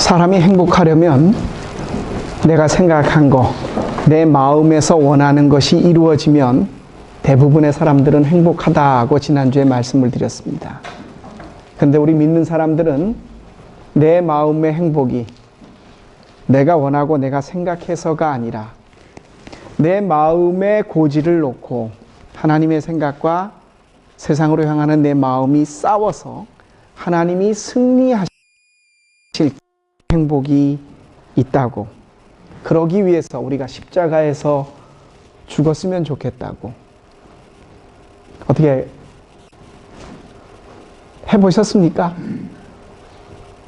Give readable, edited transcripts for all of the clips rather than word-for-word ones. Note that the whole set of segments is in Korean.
사람이 행복하려면 내가 생각한 거, 내 마음에서 원하는 것이 이루어지면 대부분의 사람들은 행복하다고 지난주에 말씀을 드렸습니다. 근데 우리 믿는 사람들은 내 마음의 행복이 내가 원하고 내가 생각해서가 아니라 내 마음의 고지를 놓고 하나님의 생각과 세상으로 향하는 내 마음이 싸워서 하나님이 승리하실 행복이 있다고, 그러기 위해서 우리가 십자가에서 죽었으면 좋겠다고. 어떻게 해보셨습니까?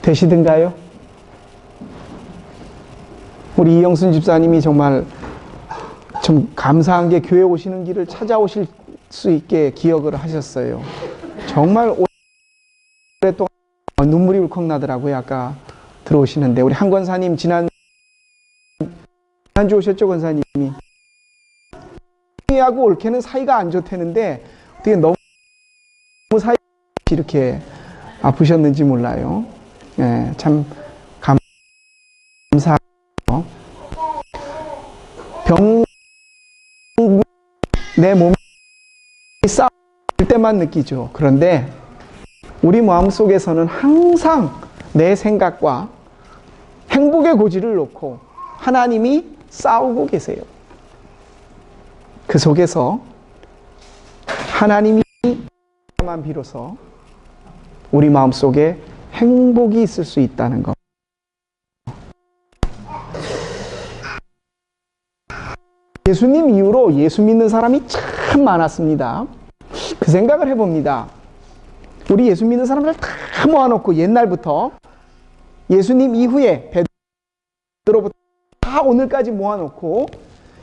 되시든가요? 우리 이영순 집사님이 정말 좀 감사한 게 교회 오시는 길을 찾아오실 수 있게 기억을 하셨어요. 정말 오랫동안 눈물이 울컥 나더라고요. 아까 들어오시는데 우리 한 권사님 지난주 오셨죠, 권사님이. 하고 올케는 사이가 안 좋다는데 어떻게 너무 사이 이렇게 아프셨는지 몰라요. 네, 참 감사하고 내 몸이 싸울 때만 느끼죠. 그런데 우리 마음속에서는 항상 내 생각과 행복의 고지를 놓고 하나님이 싸우고 계세요. 그 속에서 하나님이 만 비로소 우리 마음속에 행복이 있을 수 있다는 것. 예수님 이후로 예수 믿는 사람이 참 많았습니다. 그 생각을 해봅니다. 우리 예수 믿는 사람들 다 모아놓고 옛날부터 예수님 이후에 베드로부터 다 오늘까지 모아놓고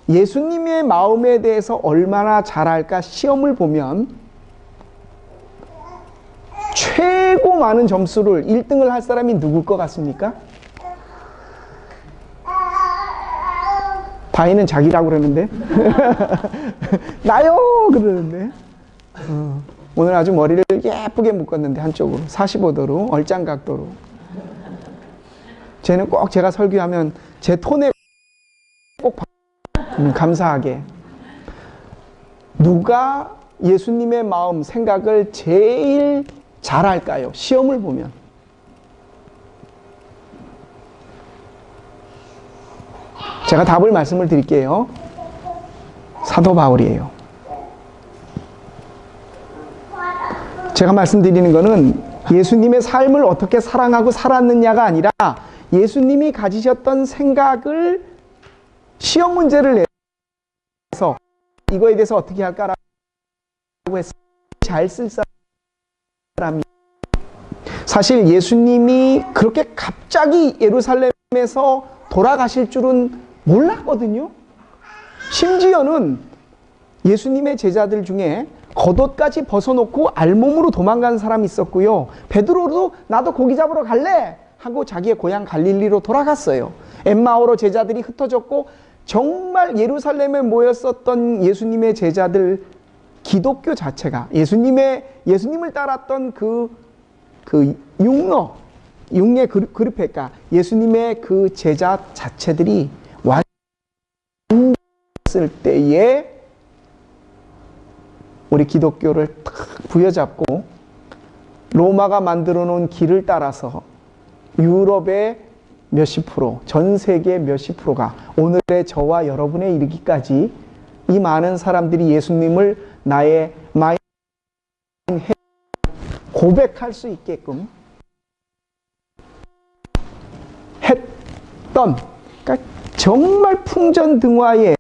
예수님의 마음에 대해서 얼마나 잘할까 시험을 보면 최고 많은 점수를 1등을 할 사람이 누굴 것 같습니까? 바위는 자기라고 그러는데 나요 그러는데 오늘 아주 머리를 예쁘게 묶었는데 한쪽으로 45도로 얼짱각도로. 쟤는 꼭 제가 설교하면 제 톤에 꼭 감사하게. 누가 예수님의 마음 생각을 제일 잘할까요? 시험을 보면. 제가 답을 말씀을 드릴게요. 사도 바울이에요. 제가 말씀드리는 것은 예수님의 삶을 어떻게 사랑하고 살았느냐가 아니라 예수님이 가지셨던 생각을 시험 문제를 내서 이거에 대해서 어떻게 할까라고 해서 잘 쓸 사람이. 사실 예수님이 그렇게 갑자기 예루살렘에서 돌아가실 줄은 몰랐거든요. 심지어는 예수님의 제자들 중에 겉옷까지 벗어놓고 알몸으로 도망간 사람이 있었고요. 베드로도 나도 고기 잡으러 갈래 하고 자기의 고향 갈릴리로 돌아갔어요. 엠마오로 제자들이 흩어졌고 정말 예루살렘에 모였었던 예수님의 제자들, 기독교 자체가 예수님을 따랐던 그 육의 그룹회가 예수님의 그 제자 자체들이 왔을 때에 우리 기독교를 탁 부여잡고 로마가 만들어 놓은 길을 따라서 유럽의 몇십 프로, 전 세계 몇십 프로가 오늘의 저와 여러분에 이르기까지 이 많은 사람들이 예수님을 나의 마인 고백할 수 있게끔 했던, 그러니까 정말 풍전등화에,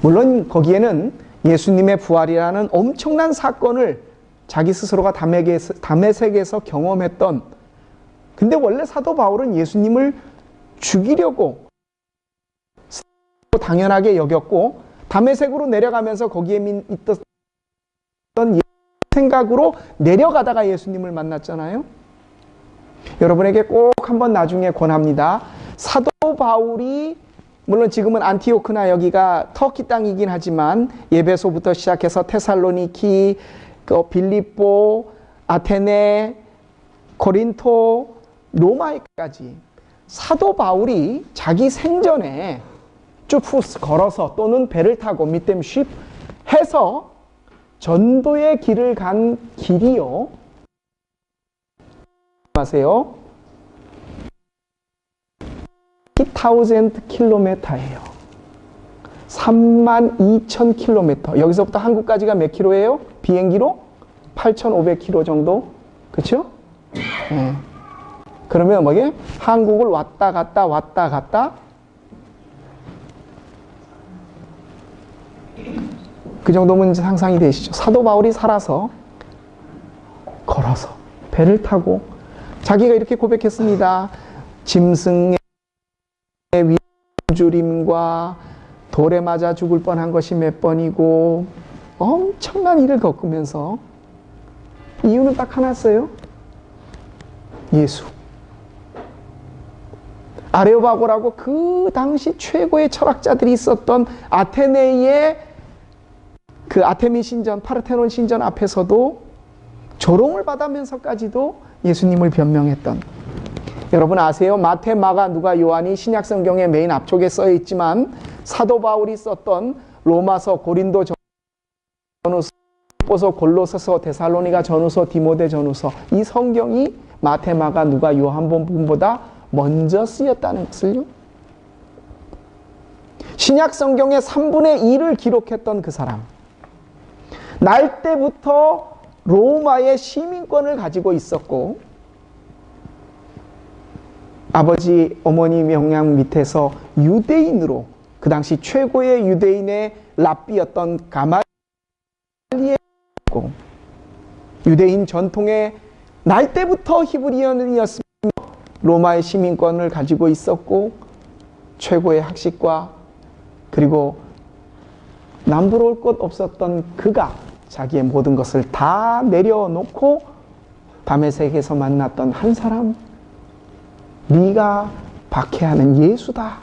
물론 거기에는 예수님의 부활이라는 엄청난 사건을 자기 스스로가 담에색에서 경험했던, 근데 원래 사도 바울은 예수님을 죽이려고 당연하게 여겼고 담에색으로 내려가면서 거기에 있던 생각으로 내려가다가 예수님을 만났잖아요. 여러분에게 꼭 한번 나중에 권합니다. 사도 바울이 물론 지금은 안티오크나 여기가 터키 땅이긴 하지만 예배소부터 시작해서 테살로니키, 빌립보, 아테네, 고린토, 로마에까지 사도 바울이 자기 생전에 쭈푸스 걸어서 또는 배를 타고 밑댐 쉽 해서 전도의 길을 간 길이요. 아세요? 2,000km예요. 32,000km. 여기서부터 한국까지가 몇 킬로예요? 비행기로? 8,500km 정도? 그렇죠? 네. 그러면 뭐게? 한국을 왔다 갔다 그 정도면 상상이 되시죠? 사도 바울이 살아서 걸어서 배를 타고 자기가 이렇게 고백했습니다. 짐승의 위험주림과 돌에 맞아 죽을 뻔한 것이 몇 번이고 엄청난 일을 겪으면서 이유는 딱 하나였어요. 예수. 아레오바고라고 그 당시 최고의 철학자들이 있었던 아테네의 그 아테미 신전, 파르테논 신전 앞에서도 조롱을 받으면서까지도 예수님을 변명했던, 여러분 아세요? 마태, 마가, 누가, 요한이 신약 성경의 메인 앞쪽에 써 있지만 사도 바울이 썼던 로마서, 고린도 전후서, 보서, 골로새서, 데살로니가 전후서, 디모데 전후서, 이 성경이 마태, 마가, 누가, 요한복음보다 먼저 쓰였다는 것을요. 신약 성경의 3분의 1을 기록했던 그 사람, 날 때부터 로마의 시민권을 가지고 있었고 아버지, 어머니 명양 밑에서 유대인으로 그 당시 최고의 유대인의 랍비였던 가말리엘이었고, 유대인 전통의 날 때부터 히브리언이었으며 로마의 시민권을 가지고 있었고 최고의 학식과 그리고 남부러울 것 없었던 그가 자기의 모든 것을 다 내려놓고 다메섹에서 만났던 한 사람, 네가 박해하는 예수다.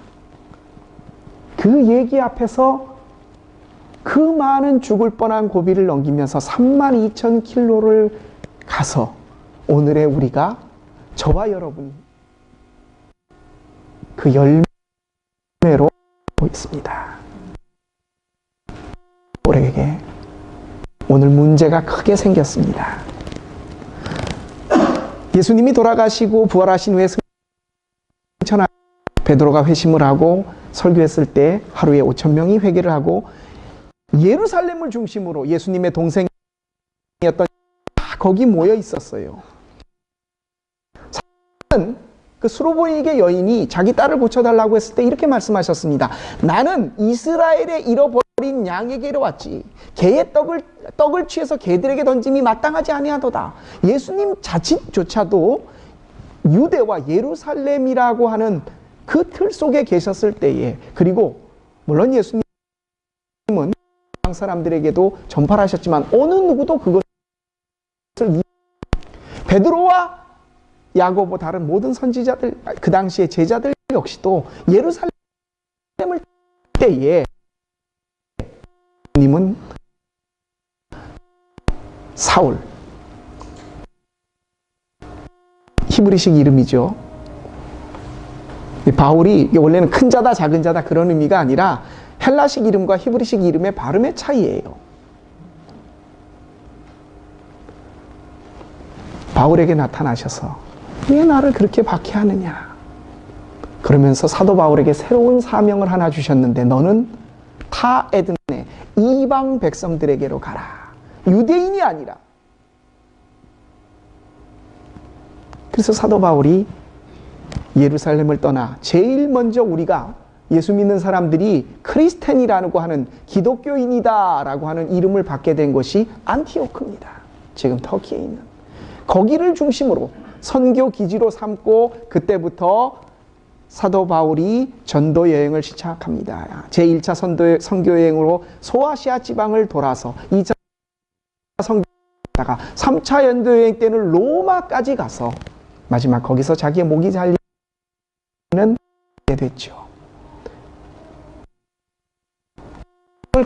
그 얘기 앞에서 그 많은 죽을 뻔한 고비를 넘기면서 32,000km를 가서 오늘의 우리가, 저와 여러분이 그 열매로 있습니다. 우리에게 오늘 문제가 크게 생겼습니다. 예수님이 돌아가시고 부활하신 후에 승천하 베드로가 회심을 하고 설교했을 때 하루에 5,000명이 회개를 하고 예루살렘을 중심으로 예수님의 동생이었던 다 거기 모여 있었어요. 그 수로보니게 여인이 자기 딸을 고쳐달라고 했을 때 이렇게 말씀하셨습니다. 나는 이스라엘의 잃어버린 양에게로 왔지 개의 떡을 취해서 개들에게 던짐이 마땅하지 아니하도다. 예수님 자신조차도 유대와 예루살렘이라고 하는 그 틀 속에 계셨을 때에, 그리고 물론 예수님은 사람들에게도 전파를 하셨지만 어느 누구도 그것을 베드로와 야고보 다른 모든 선지자들, 그 당시의 제자들 역시도 예루살렘을 때에 님은 사울, 히브리식 이름이죠. 바울이 원래는 큰 자다 작은 자다 그런 의미가 아니라 헬라식 이름과 히브리식 이름의 발음의 차이예요. 바울에게 나타나셔서 왜 나를 그렇게 박해하느냐, 그러면서 사도 바울에게 새로운 사명을 하나 주셨는데 너는 타 에드네, 이방 백성들에게로 가라. 유대인이 아니라. 그래서 사도 바울이 예루살렘을 떠나 제일 먼저 우리가 예수 믿는 사람들이 크리스텐이라고 하는 기독교인이다 라고 하는 이름을 받게 된 곳이 안티오크입니다. 지금 터키에 있는 거기를 중심으로 선교 기지로 삼고 그때부터 사도 바울이 전도 여행을 시작합니다. 제1차 선교 여행으로 소아시아 지방을 돌아서 2차 선교 다가 3차 연도 여행 때는 로마까지 가서 마지막 거기서 자기의 목이 잘리는 됐죠.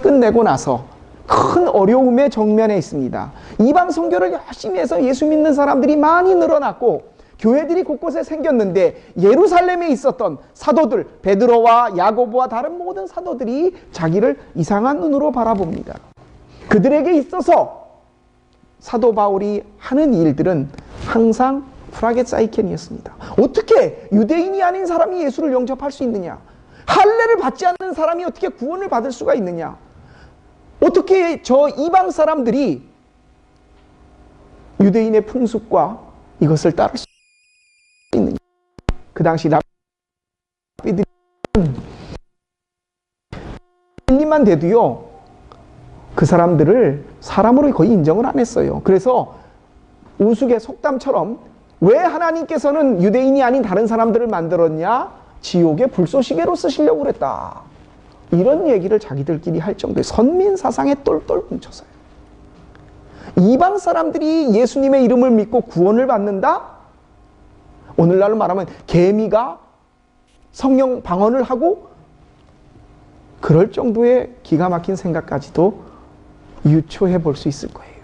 끝내고 나서 큰 어려움의 정면에 있습니다. 이방 선교를 열심히 해서 예수 믿는 사람들이 많이 늘어났고 교회들이 곳곳에 생겼는데 예루살렘에 있었던 사도들, 베드로와 야고보와 다른 모든 사도들이 자기를 이상한 눈으로 바라봅니다. 그들에게 있어서 사도 바울이 하는 일들은 항상 프라게사이켄이었습니다. 어떻게 유대인이 아닌 사람이 예수를 영접할 수 있느냐? 할례를 받지 않는 사람이 어떻게 구원을 받을 수가 있느냐? 어떻게 저 이방 사람들이 유대인의 풍습과 이것을 따를 수 있느냐? 그 당시 랍비들이 님만 돼도요, 그 사람들을 사람으로 거의 인정을 안 했어요. 그래서 우스갯 속담처럼 왜 하나님께서는 유대인이 아닌 다른 사람들을 만들었냐? 지옥의 불쏘시개로 쓰시려고 그랬다. 이런 얘기를 자기들끼리 할 정도의 선민 사상에 똘똘 뭉쳤어요. 이방 사람들이 예수님의 이름을 믿고 구원을 받는다? 오늘날로 말하면 개미가 성령 방언을 하고 그럴 정도의 기가 막힌 생각까지도 유추해 볼 수 있을 거예요.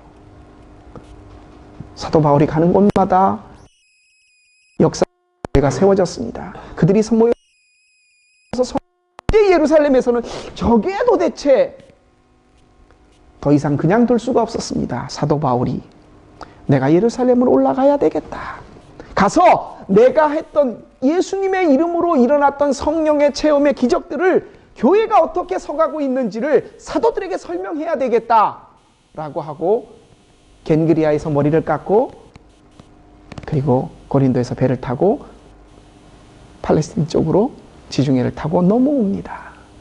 사도 바울이 가는 곳마다 역사가 세워졌습니다. 그들이 모여서 예루살렘에서는 저게 도대체 더 이상 그냥 둘 수가 없었습니다. 사도 바울이 내가 예루살렘으로 올라가야 되겠다. 가서 내가 했던 예수님의 이름으로 일어났던 성령의 체험의 기적들을 교회가 어떻게 서가고 있는지를 사도들에게 설명해야 되겠다라고 하고 겐그리아에서 머리를 깎고 그리고 고린도에서 배를 타고 팔레스틴 쪽으로 지중해를 타고 넘어옵니다.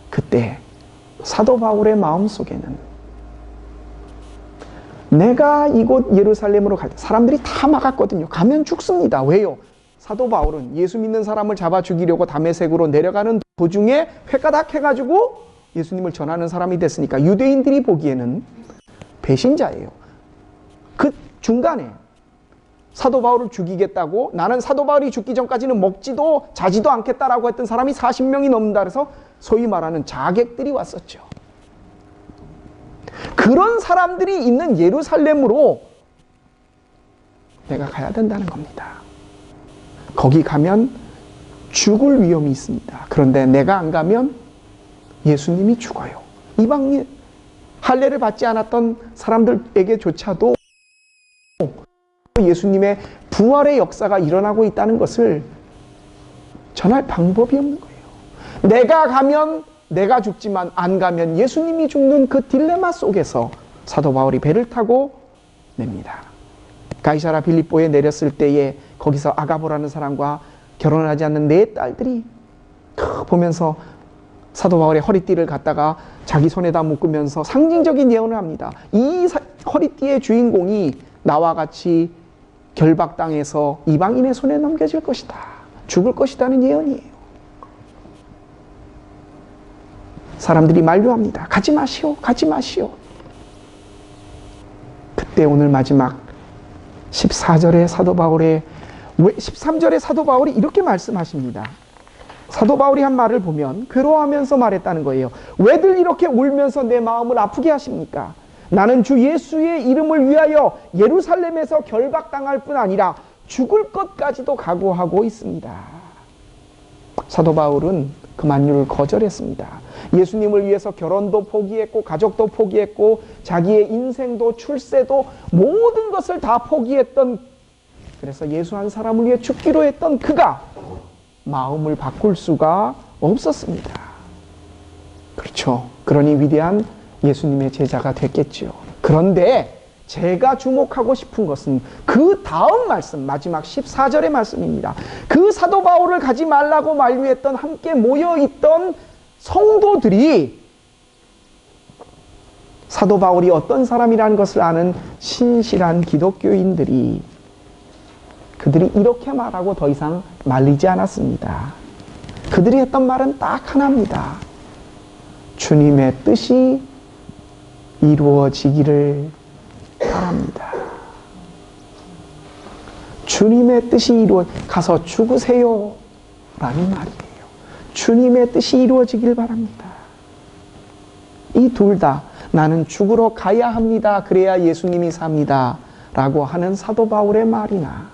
그때 사도 바울의 마음속에는 내가 이곳 예루살렘으로 갈 때 사람들이 다 막았거든요. 가면 죽습니다. 왜요? 사도 바울은 예수 믿는 사람을 잡아 죽이려고 다메섹으로 내려가는 도중에 회가닥 해가지고 예수님을 전하는 사람이 됐으니까 유대인들이 보기에는 배신자예요. 그 중간에 사도 바울을 죽이겠다고 나는 사도 바울이 죽기 전까지는 먹지도 자지도 않겠다라고 했던 사람이 40명이 넘는다 그래서 소위 말하는 자객들이 왔었죠. 그런 사람들이 있는 예루살렘으로 내가 가야 된다는 겁니다. 거기 가면 죽을 위험이 있습니다. 그런데 내가 안 가면 예수님이 죽어요. 이방 할례를 받지 않았던 사람들에게조차도 예수님의 부활의 역사가 일어나고 있다는 것을 전할 방법이 없는 거예요. 내가 가면 내가 죽지만 안 가면 예수님이 죽는 그 딜레마 속에서 사도 바울이 배를 타고 냅니다. 가이사라 빌립보에 내렸을 때에 거기서 아가보라는 사람과 결혼하지 않는 네 딸들이 보면서 사도 바울의 허리띠를 갖다가 자기 손에다 묶으면서 상징적인 예언을 합니다. 이 허리띠의 주인공이 나와 같이 결박당해서 이방인의 손에 넘겨질 것이다. 죽을 것이라는 예언이에요. 사람들이 만류합니다. 가지 마시오. 가지 마시오. 그때 오늘 마지막 14절의 사도 바울의 13절의 사도 바울이 이렇게 말씀하십니다. 사도 바울이 한 말을 보면 괴로워하면서 말했다는 거예요. 왜들 이렇게 울면서 내 마음을 아프게 하십니까? 나는 주 예수의 이름을 위하여 예루살렘에서 결박당할 뿐 아니라 죽을 것까지도 각오하고 있습니다. 사도 바울은 그 만류를 거절했습니다. 예수님을 위해서 결혼도 포기했고 가족도 포기했고 자기의 인생도 출세도 모든 것을 다 포기했던, 그래서 예수 한 사람을 위해 죽기로 했던 그가 마음을 바꿀 수가 없었습니다. 그렇죠. 그러니 위대한 예수님의 제자가 됐겠지요. 그런데 제가 주목하고 싶은 것은 그 다음 말씀, 마지막 14절의 말씀입니다. 그 사도 바울을 가지 말라고 만류했던 함께 모여있던 성도들이 사도 바울이 어떤 사람이라는 것을 아는 신실한 기독교인들이 그들이 이렇게 말하고 더 이상 말리지 않았습니다. 그들이 했던 말은 딱 하나입니다. 주님의 뜻이 이루어지기를 바랍니다. 주님의 뜻이 가서 죽으세요 라는 말이에요. 주님의 뜻이 이루어지길 바랍니다. 이 둘 다 나는 죽으러 가야 합니다. 그래야 예수님이 삽니다 라고 하는 사도 바울의 말이나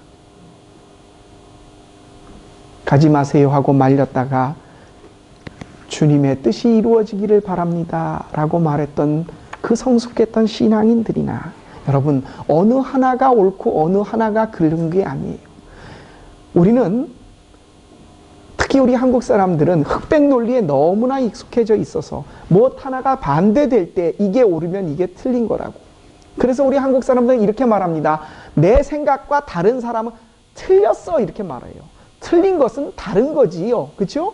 가지 마세요 하고 말렸다가 주님의 뜻이 이루어지기를 바랍니다 라고 말했던 그 성숙했던 신앙인들이나, 여러분, 어느 하나가 옳고 어느 하나가 그른 게 아니에요. 우리는, 특히 우리 한국 사람들은 흑백 논리에 너무나 익숙해져 있어서 무엇 하나가 반대될 때 이게 옳으면 이게 틀린 거라고. 그래서 우리 한국 사람들은 이렇게 말합니다. 내 생각과 다른 사람은 틀렸어, 이렇게 말해요. 틀린 것은 다른 거지요, 그렇죠?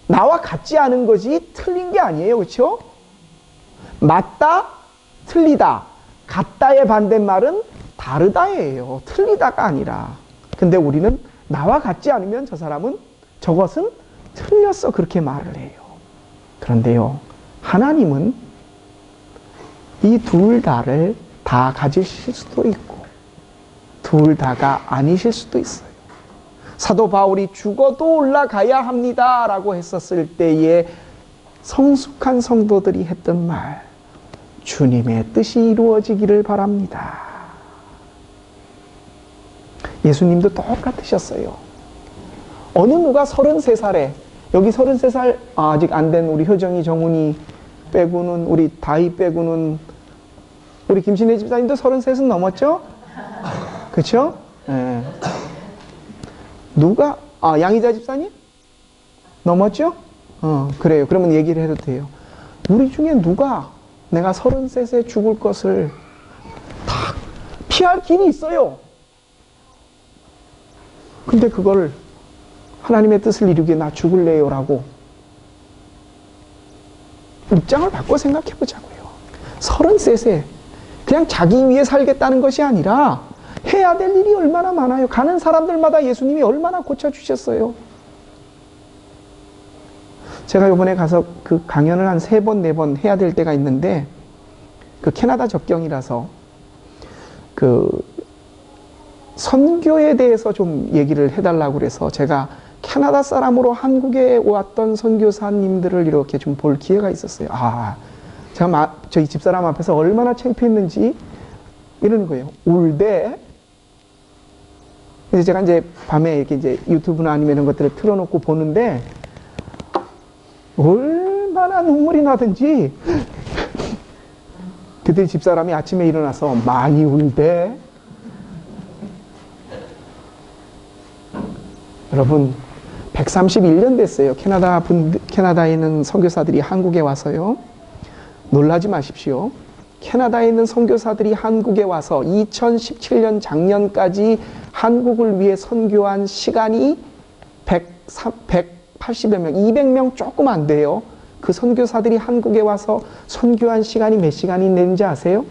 나와 같지 않은 거지 틀린 게 아니에요, 그렇죠? 맞다, 틀리다, 같다의 반대말은 다르다예요. 틀리다가 아니라. 근데 우리는 나와 같지 않으면 저 사람은, 저것은 틀렸어, 그렇게 말을 해요. 그런데요, 하나님은 이 둘 다를 다 가지실 수도 있고 둘 다가 아니실 수도 있어요. 사도 바울이 죽어도 올라가야 합니다 라고 했었을 때에 성숙한 성도들이 했던 말, 주님의 뜻이 이루어지기를 바랍니다. 예수님도 똑같으셨어요. 어느 누가 33살에, 여기 33살 아직 안 된 우리 효정이, 정훈이 빼고는, 우리 다희 빼고는, 우리 김신혜 집사님도 33은 넘었죠? 그렇죠? 네. 누가, 양희자 집사님? 넘었죠? 그래요. 그러면 얘기를 해도 돼요. 우리 중에 누가 내가 33에 죽을 것을 다 피할 길이 있어요. 근데 그걸 하나님의 뜻을 이루기에 나 죽을래요 라고 입장을 바꿔 생각해 보자고요. 33세 그냥 자기 위해 살겠다는 것이 아니라 해야 될 일이 얼마나 많아요. 가는 사람들마다 예수님이 얼마나 고쳐주셨어요. 제가 이번에 가서 그 강연을 한 3번, 4번 해야 될 때가 있는데, 그 캐나다 접경이라서 그 선교에 대해서 좀 얘기를 해달라고 그래서 제가 캐나다 사람으로 한국에 왔던 선교사님들을 이렇게 좀 볼 기회가 있었어요. 제가 저희 집사람 앞에서 얼마나 창피했는지 이러는 거예요. 울대. 그래서 제가 이제 밤에 이렇게 이제 유튜브나 아니면 이런 것들을 틀어놓고 보는데 얼마나 눈물이 나든지 그때 집사람이 아침에 일어나서 많이 울대. 여러분 131년 됐어요. 캐나다에 있는 선교사들이 한국에 와서요. 놀라지 마십시오. 캐나다에 있는 선교사들이 한국에 와서 2017년 작년까지 한국을 위해 선교한 시간이 180여 명, 200명 조금 안 돼요. 그 선교사들이 한국에 와서 선교한 시간이 몇 시간이 되는지 아세요?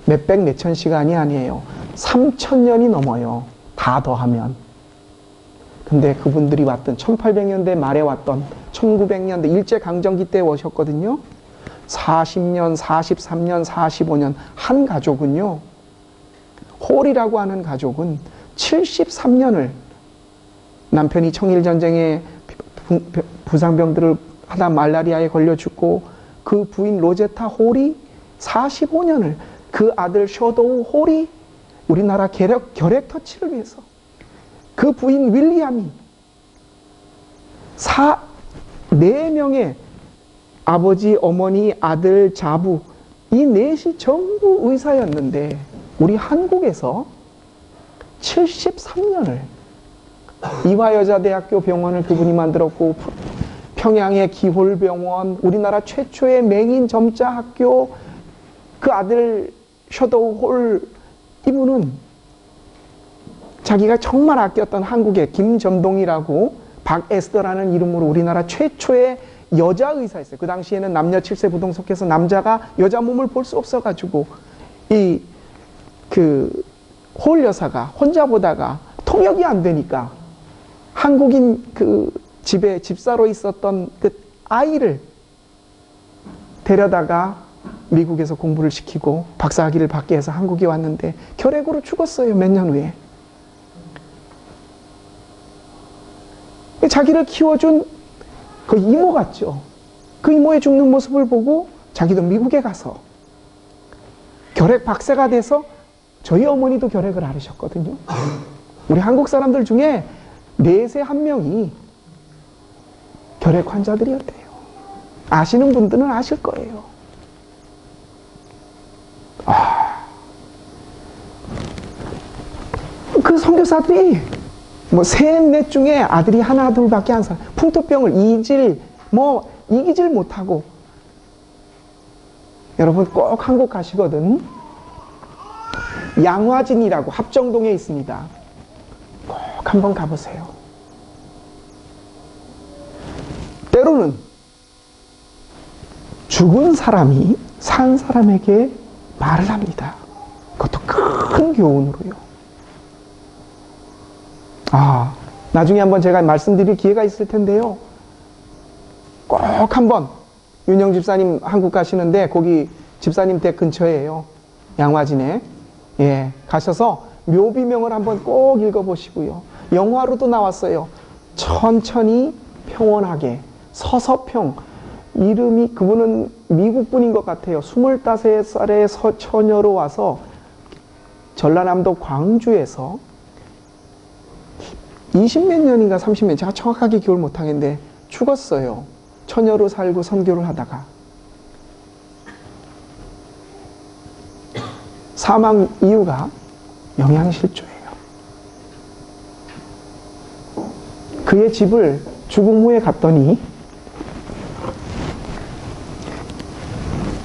몇백, 몇천 시간이 아니에요. 3,000년이 넘어요. 다 더하면. 근데 그분들이 왔던 1800년대 말에 왔던 1900년대 일제강점기 때 오셨거든요. 40년, 43년, 45년 한 가족은요. 홀이라고 하는 가족은 73년을 남편이 청일전쟁에 부상병들을 하다 말라리아에 걸려 죽고 그 부인 로제타 홀이 45년을, 그 아들 쇼도우 홀이 우리나라 결핵 터치를 위해서, 그 부인 윌리엄이 4명의 아버지, 어머니, 아들, 자부 이 넷이 전부 의사였는데 우리 한국에서 73년을 이화여자대학교 병원을 그분이 만들었고 평양의 기홀병원, 우리나라 최초의 맹인 점자 학교, 그 아들 쇼도우 홀, 이분은 자기가 정말 아꼈던 한국의 김점동이라고 박에스더라는 이름으로 우리나라 최초의 여자 의사였어요. 그 당시에는 남녀 7세 부동석해서 남자가 여자 몸을 볼 수 없어가지고 홀 여사가 혼자 보다가 통역이 안 되니까 한국인 그 집에 집사로 있었던 그 아이를 데려다가 미국에서 공부를 시키고 박사학위를 받게 해서 한국에 왔는데 결핵으로 죽었어요. 몇 년 후에. 자기를 키워준 그 이모 같죠. 그 이모의 죽는 모습을 보고 자기도 미국에 가서 결핵 박사가 돼서 저희 어머니도 결핵을 앓으셨거든요. 우리 한국 사람들 중에 4세 1명이 결핵 환자들이었대요. 아시는 분들은 아실 거예요. 그 선교사들이 뭐 3, 4 중에 아들이 하나, 둘밖에 안 살아요. 풍토병을 이기질 못하고. 여러분 꼭 한국 가시거든. 양화진이라고 합정동에 있습니다. 꼭 한번 가보세요. 때로는 죽은 사람이 산 사람에게 말을 합니다. 그것도 큰 교훈으로요. 나중에 한번 제가 말씀드릴 기회가 있을 텐데요. 꼭 한번 윤영 집사님 한국 가시는데 거기 집사님 댁 근처에요. 양화진에. 예, 가셔서 묘비명을 한번 꼭 읽어보시고요. 영화로도 나왔어요. 천천히 평온하게. 서서평. 이름이 그분은 미국 분인 것 같아요. 25살의 처녀로 와서 전라남도 광주에서 20몇 년인가 30년, 제가 정확하게 기억을 못하겠는데 죽었어요. 처녀로 살고 선교를 하다가. 사망 이유가 영양실조예요. 그의 집을 죽음 후에 갔더니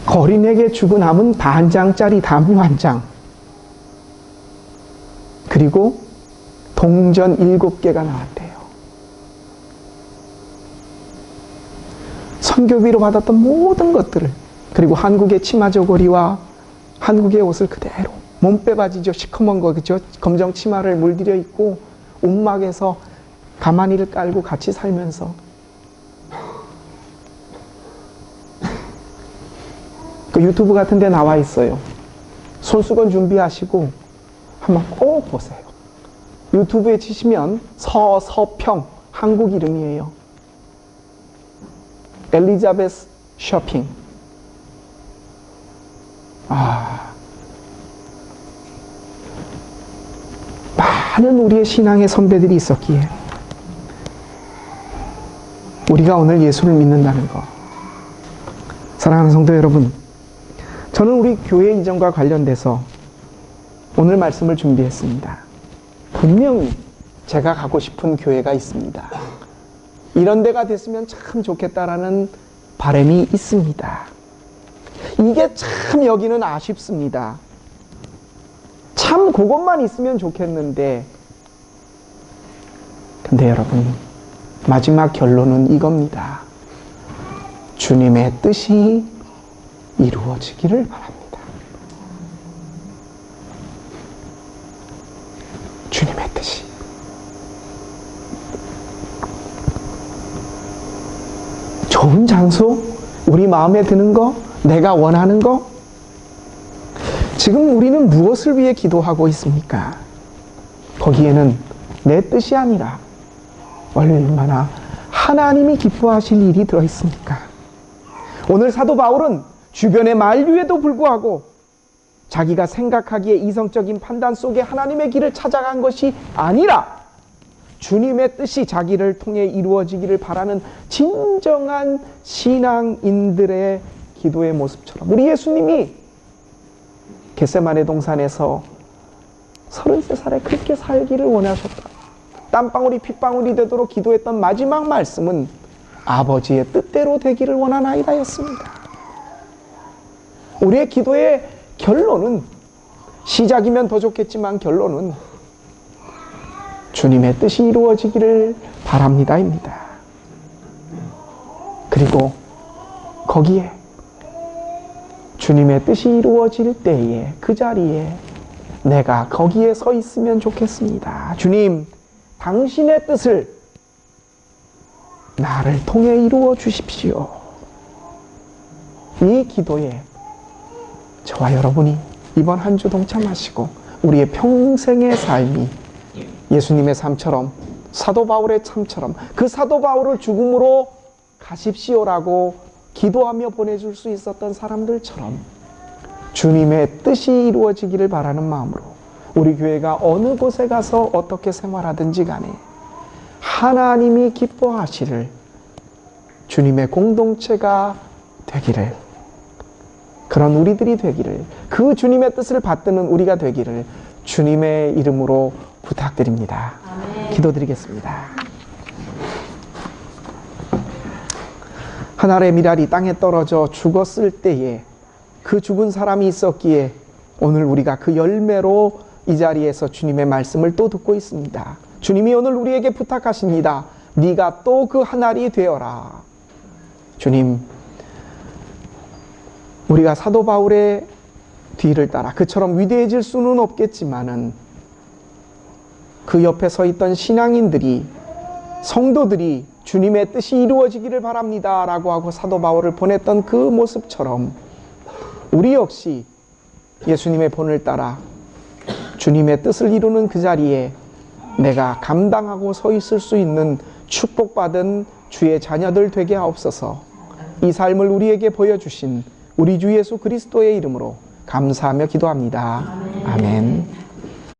거린에게 주고 남은 반장짜리 담요 한 장, 그리고 동전 7개가 나왔대요. 선교비로 받았던 모든 것들을, 그리고 한국의 치마 저고리와 한국의 옷을 그대로, 몸빼바지죠. 시커먼 거, 그죠? 검정 치마를 물들여 입고 움막에서 가마니를 깔고 같이 살면서 그 유튜브 같은 데 나와 있어요. 손수건 준비하시고 한번 꼭 보세요. 유튜브에 치시면 서평, 한국 이름이에요. 엘리자베스 쇼핑. 많은 우리의 신앙의 선배들이 있었기에 우리가 오늘 예수를 믿는다는 것. 사랑하는 성도 여러분, 저는 우리 교회 이전과 관련돼서 오늘 말씀을 준비했습니다. 분명히 제가 가고 싶은 교회가 있습니다. 이런 데가 됐으면 참 좋겠다라는 바람이 있습니다. 이게 참 여기는 아쉽습니다. 참 그것만 있으면 좋겠는데, 근데 여러분, 마지막 결론은 이겁니다. 주님의 뜻이 이루어지기를 바랍니다. 주님의 뜻이. 좋은 장소, 우리 마음에 드는 거, 내가 원하는 거. 지금 우리는 무엇을 위해 기도하고 있습니까? 거기에는 내 뜻이 아니라 얼마나 하나님이 기뻐하실 일이 들어있습니까? 오늘 사도 바울은 주변의 만류에도 불구하고 자기가 생각하기에 이성적인 판단 속에 하나님의 길을 찾아간 것이 아니라 주님의 뜻이 자기를 통해 이루어지기를 바라는 진정한 신앙인들의 기도의 모습처럼, 우리 예수님이 겟세마네 동산에서 33살에 그렇게 살기를 원하셨다. 땀방울이 핏방울이 되도록 기도했던 마지막 말씀은 아버지의 뜻대로 되기를 원하나이다 였습니다. 우리의 기도의 결론은, 시작이면 더 좋겠지만 결론은 주님의 뜻이 이루어지기를 바랍니다입니다. 그리고 거기에 주님의 뜻이 이루어질 때에 그 자리에 내가 거기에 서 있으면 좋겠습니다. 주님, 당신의 뜻을 나를 통해 이루어 주십시오. 이 기도에 저와 여러분이 이번 한 주 동참하시고 우리의 평생의 삶이 예수님의 삶처럼, 사도 바울의 삶처럼, 그 사도 바울을 죽음으로 가십시오라고 기도하며 보내줄 수 있었던 사람들처럼 주님의 뜻이 이루어지기를 바라는 마음으로 우리 교회가 어느 곳에 가서 어떻게 생활하든지 간에 하나님이 기뻐하시를 주님의 공동체가 되기를, 그런 우리들이 되기를, 그 주님의 뜻을 받드는 우리가 되기를 주님의 이름으로 부탁드립니다. 아멘. 기도드리겠습니다. 한 알의 밀알이 땅에 떨어져 죽었을 때에 그 죽은 사람이 있었기에 오늘 우리가 그 열매로 이 자리에서 주님의 말씀을 또 듣고 있습니다. 주님이 오늘 우리에게 부탁하십니다. 네가 또 그 한 알이 되어라. 주님, 우리가 사도 바울의 뒤를 따라 그처럼 위대해질 수는 없겠지만은 그 옆에 서 있던 신앙인들이, 성도들이 주님의 뜻이 이루어지기를 바랍니다 라고 하고 사도 바울을 보냈던 그 모습처럼 우리 역시 예수님의 본을 따라 주님의 뜻을 이루는 그 자리에 내가 감당하고 서 있을 수 있는 축복받은 주의 자녀들 되게 하옵소서. 이 삶을 우리에게 보여주신 우리 주 예수 그리스도의 이름으로 감사하며 기도합니다. 아멘.